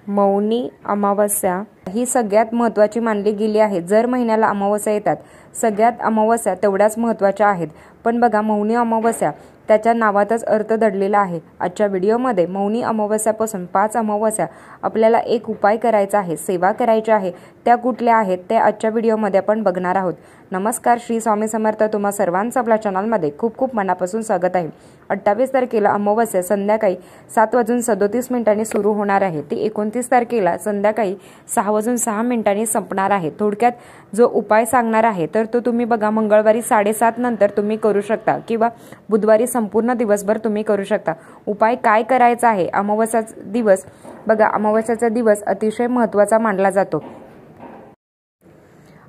मौनी अमावस्या ही सगळ्यात महत्त्वाची मानली गेली आहे। जर महिन्याला अमावस्या येतात, सगळ्यात अमावस्या तेवढ्याच महत्त्वाच्या आहेत। पण बघा, मौनी अमावस्या त्याच्या नावातच अर्थ दडलेला आहे। आजच्या व्हिडिओमध्ये मौनी अमावस्यापासून 5 अमावस्या आपल्याला एक उपाय करायचा आहे, सेवा करायची आहे। त्या कुठल्या आहेत ते आजच्या व्हिडिओमध्ये आपण बघणार आहोत। नमस्कार, श्री स्वामी समर्थ। तुम्हा सर्वांचं आपल्या चॅनलमध्ये खूप खूप मनापासून स्वागत आहे। 28 तारखेला अमावस्या संध्याकाळी 7:37 सुरू होणार आहे। ती 29 तारखेला संध्याकाळी 6:06 संपणार आहे। थोडक्यात जो उपाय सांगणार आहे तर तो तुम्ही बघा मंगळवारी 7:30 नंतर तुम्ही करू शकता किंवा बुधवारी संपूर्ण दिवसभर तुम्ही करू शकता। उपाय काय करायचा आहे? अमावस्याचा दिवस बघा, अमावस्याचा दिवस अतिशय महत्त्वाचा मानला जातो।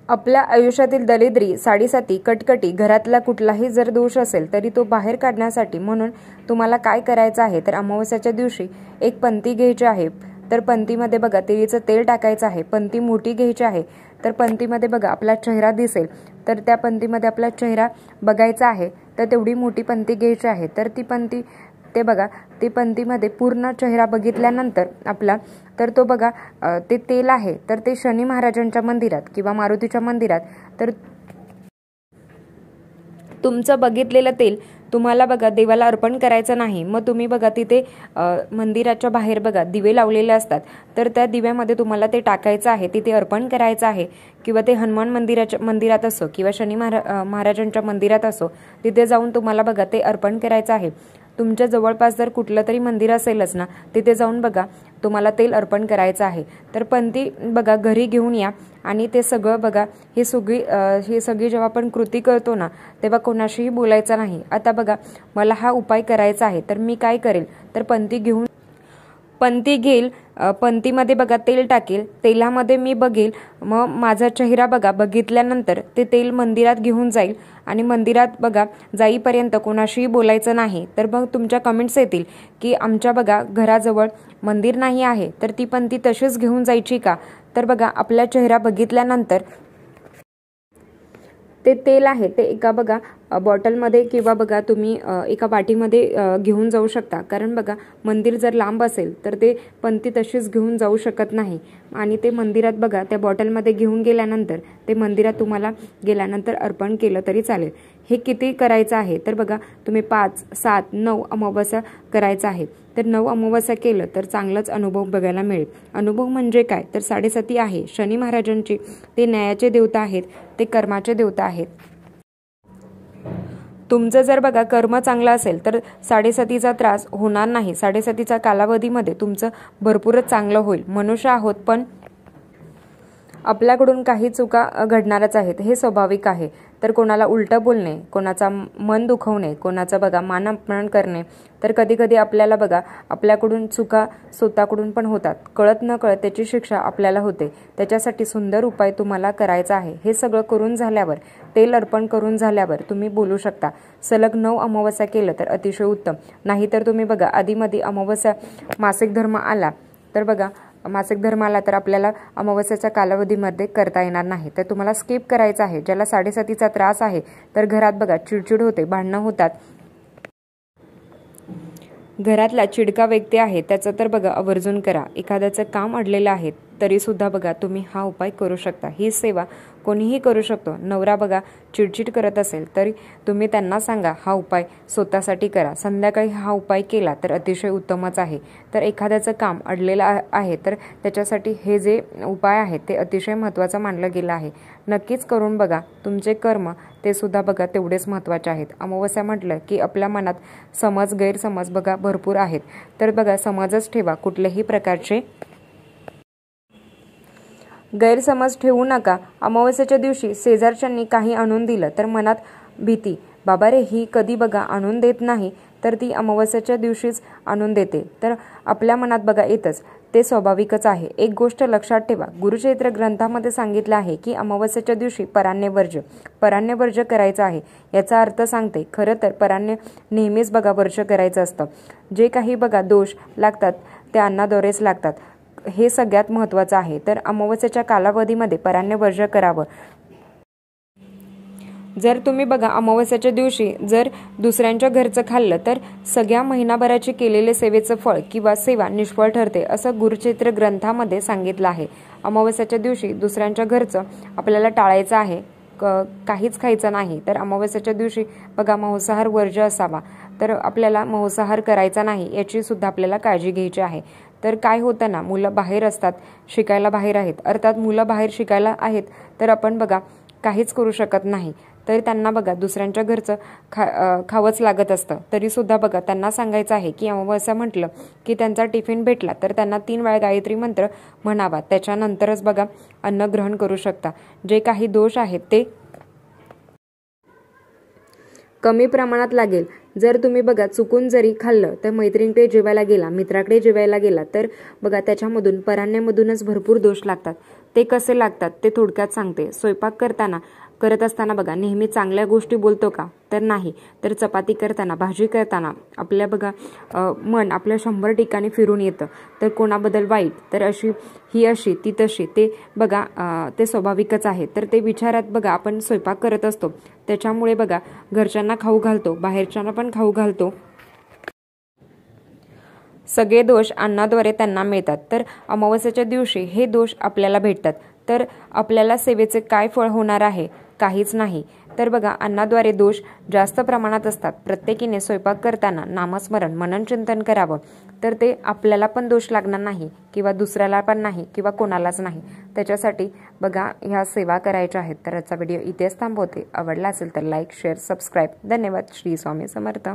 आपल्या आयुष्यातील दरिद्री, साडेसाती, कटकटी, घरातला कुठलाही जर दोष असेल तरी तो बाहेर काढण्यासाठी म्हणून तुम्हाला काय करायचं आहे तर अमावस्याच्या दिवशी एक पंती घ्यायची आहे। तर पंतीमध्ये बघा तिळीचं तेल टाकायचं आहे। पंती मोठी घ्यायची आहे। तर पंतीमध्ये बघा आपला चेहरा दिसेल, तर त्या पंतीमध्ये आपला चेहरा बघायचा आहे। तर तेवढी मोठी पंती घ्यायची आहे। तर ती पंती ते बघा, ती पंतीमध्ये पूर्ण चेहरा बघितल्यानंतर आपला तर तो बघा ते तेल आहे तर ते शनी महाराजांच्या मंदिरात किंवा मारुतीच्या मंदिरात तर तुमचं बघितलेलं तेल तुम्हाला बघा देवाला अर्पण करायचं नाही। मग तुम्ही बघा तिथे मंदिराच्या बाहेर बघा दिवे लावलेले असतात, तर त्या दिव्यामध्ये तुम्हाला ते टाकायचं आहे, तिथे अर्पण करायचं आहे। किंवा ते हनुमान मंदिरात असो किंवा शनी महाराजांच्या मंदिरात असो, तिथे जाऊन तुम्हाला बघा ते अर्पण करायचं आहे। तुमच्या जवळपास जर कुठलं तरी मंदिर असेलच ना, तिथे जाऊन बघा तुम्हाला तेल अर्पण करायचं आहे। तर पंती बघा घरी घेऊन या आणि ते सगळं बघा ही सगळी जेव्हा आपण कृती करतो ना, तेव्हा कोणाशीही बोलायचं नाही। आता बघा मला हा उपाय करायचा आहे, तर मी काय करेल तर पंती घेईल, पंतीमध्ये बघा तेल टाकेल, तेलामध्ये मी बघेल, मग माझा चेहरा बघा बघितल्यानंतर ते तेल मंदिरात घेऊन जाईल आणि मंदिरात बघा जाईपर्यंत कोणाशीही बोलायचं नाही। तर मग तुमच्या कमेंट्स येतील की आमच्या बघा घराजवळ मंदिर नाही आहे, तर ती पंती तशीच घेऊन जायची का? तर बघा आपला चेहरा बघितल्यानंतर ते तेल आहे ते एका बघा बॉटलमध्ये किंवा बघा तुम्ही एका वाटीमध्ये घेऊन जाऊ शकता। कारण बघा मंदिर जर लांब असेल तर ते पंती तशीच घेऊन जाऊ शकत नाही आणि ते मंदिरात बघा त्या बॉटलमध्ये घेऊन गेल्यानंतर ते मंदिरात तुम्हाला गेल्यानंतर अर्पण केलं तरी चालेल। हे किती करायचं आहे तर बघा तुम्ही 5, 7, 9 अमावस्या करायचं आहे। तर 9 अमावस्या केलं तर चांगलाच अनुभव बघायला मिळेल। अनुभव म्हणजे काय तर 7:30 आहे शनी महाराजांची, ते न्यायाचे देवता आहेत, ते कर्माचे देवता आहेत। तुमचं जर बघा कर्म चांगलं असेल तर 7:30चा त्रास होणार नाही। 7:30च्या कालावधीमध्ये तुमचं भरपूरच चांगलं होईल। मनुष्य आहोत पण आपल्याकडून काही चुका घडणारच आहेत, हे स्वाभाविक आहे। तर कोणाला उलटं बोलणे, कोणाचा मन दुखवणे, कोणाचा बघा मान अपमान करणे, तर कधी कधी आपल्याला बघा आपल्याकडून चुका स्वतःकडून पण होतात। कळत न कळत त्याची शिक्षा आपल्याला होते। त्याच्यासाठी सुंदर उपाय तुम्हाला करायचा आहे। हे सगळं करून झाल्यावर, तेल अर्पण करून झाल्यावर तुम्ही बोलू शकता। सलग 9 अमावस्या केलं तर अतिशय उत्तम। नाहीतर तुम्ही बघा आधीमध्ये अमावस्या मासिक धर्म आला तर बघा मासिक धर्म आला तर आपल्याला अमावस्याच्या कालावधीमध्ये करता येणार नाही। तर तुम्हाला स्किप करायचं आहे। ज्याला 7:30चा त्रास आहे तर घरात बघा चिडचिड होते, भांडणं होतात, घरातला चिडका व्यक्ती आहे त्याचं तर बघा आवर्जून करा। एखाद्याचं काम अडलेलं आहे तरी सुद्धा बघा तुम्ही हा उपाय करू शकता। ही सेवा कोणीही करू शकतो। नवरा बघा चिडचिड करत असेल तरी तुम्ही त्यांना सांगा हा उपाय स्वतःसाठी करा। संध्याकाळी हा उपाय केला तर अतिशय उत्तमच आहे। तर एखाद्याचं काम अडलेलं आहे तर त्याच्यासाठी हे जे उपाय आहेत ते अतिशय महत्त्वाचं मानलं गेलं आहे। नक्कीच करून बघा। तुमचे कर्म ते सुद्धा बघा तेवढेच महत्त्वाचे आहेत। अमावस्या म्हटलं की आपल्या मनात गैरसमज बघा भरपूर आहेत, तर बघा समजच ठेवा। कुठल्याही प्रकारचे गैरसमज ठेवू नका। अमावस्याच्या दिवशी शेजारच्यांनी काही आणून दिलं तर मनात भीती, बाबा रे ही कधी बघा आणून देत नाही, तर ती अमावस्याच्या दिवशीच आणून देते, तर आपल्या मनात बघा येतच, ते स्वाभाविकच आहे। एक गोष्ट लक्षात ठेवा, गुरुचरित्र ग्रंथामध्ये सांगितलं आहे की अमावस्याच्या दिवशी पराण्य वर्ज करायचं आहे। याचा अर्थ सांगते, खरं तर पराण्य नेहमीच बघा वर्ज करायचं असतं। जे काही बघा दोष लागतात ते अन्नाद्वारेच लागतात, हे सगळ्यात महत्त्वाचं आहे। तर अमावस्याच्या कालावधीमध्ये पराण्य वर्ज करावं। जर तुम्ही बघा अमावस्याच्या दिवशी जर दुसऱ्यांच्या घरचं खाल्लं तर सगळ्या महिनाभराची केलेले सेवेचं फळ किंवा सेवा निष्फळ ठरते असं गुरुचरित्र ग्रंथामध्ये सांगितलं आहे। अमावस्याच्या दिवशी दुसऱ्यांच्या घरचं आपल्याला टाळायचं आहे, काहीच खायचं नाही। तर अमावस्याच्या दिवशी बघा मांसाहार वर्ज्य असावा, तर आपल्याला मांसाहार करायचा नाही याची सुद्धा आपल्याला काळजी घ्यायची आहे। तर काय होतं ना, मुलं बाहेर असतात, शिकायला बाहेर आहेत, अर्थात मुलं बाहेर शिकायला आहेत तर आपण बघा काहीच करू शकत नाही, तर त्यांना बघा दुसऱ्यांच्या घरचं खावंच लागत असतं। तरी सुद्धा बघा त्यांना सांगायचं आहे की अमावस्या म्हटलं की त्यांचा टिफिन भेटला तर त्यांना 3 वेळा गायत्री मंत्र म्हणावा, त्याच्यानंतरच बघा अन्न ग्रहण करू शकता। जे काही दोष आहेत ते कमी प्रमाणात लागेल। जर तुम्ही बघा चुकून जरी खाल्लं तर मैत्रिणीकडे जेवायला गेला, मित्राकडे जेवायला गेला तर बघा त्याच्यामधून पराण्यामधूनच भरपूर दोष लागतात। ते कसे लागतात ते थोडक्यात सांगते। स्वयंपाक करत असताना बघा नेहमी चांगल्या गोष्टी बोलतो का, तर नाही। तर चपाती करताना, भाजी करताना आपल्या बघा मन आपल्या 100 ठिकाणी फिरून येतं, तर कोणाबद्दल वाईट, तर ही अशी ती तशी, ते बघा ते स्वाभाविकच आहे। तर ते विचारात बघा आपण स्वयंपाक करत असतो, त्याच्यामुळे बघा घरच्यांना खाऊ घालतो, बाहेरच्यांना पण खाऊ घालतो, सगळे दोष अन्नाद्वारे त्यांना मिळतात। तर अमावस्याच्या दिवशी हे दोष आपल्याला भेटतात, तर आपल्याला सेवेचे काय फळ होणार आहे, काहीच नाही। तर बघा अन्नाद्वारे दोष जास्त प्रमाणात असतात। प्रत्येकीने स्वयंपाक करताना नामस्मरण मनन चिंतन करावं, तर ते आपल्याला पण दोष लागणार नाही किंवा दुसऱ्याला पण नाही किंवा कोणालाच नाही। त्याच्यासाठी बघा ह्या सेवा करायच्या आहेत। तर आजचा व्हिडिओ इथेच थांबवते। आवडला असेल तर लाईक, शेअर, सबस्क्राईब। धन्यवाद। श्री स्वामी समर्थ।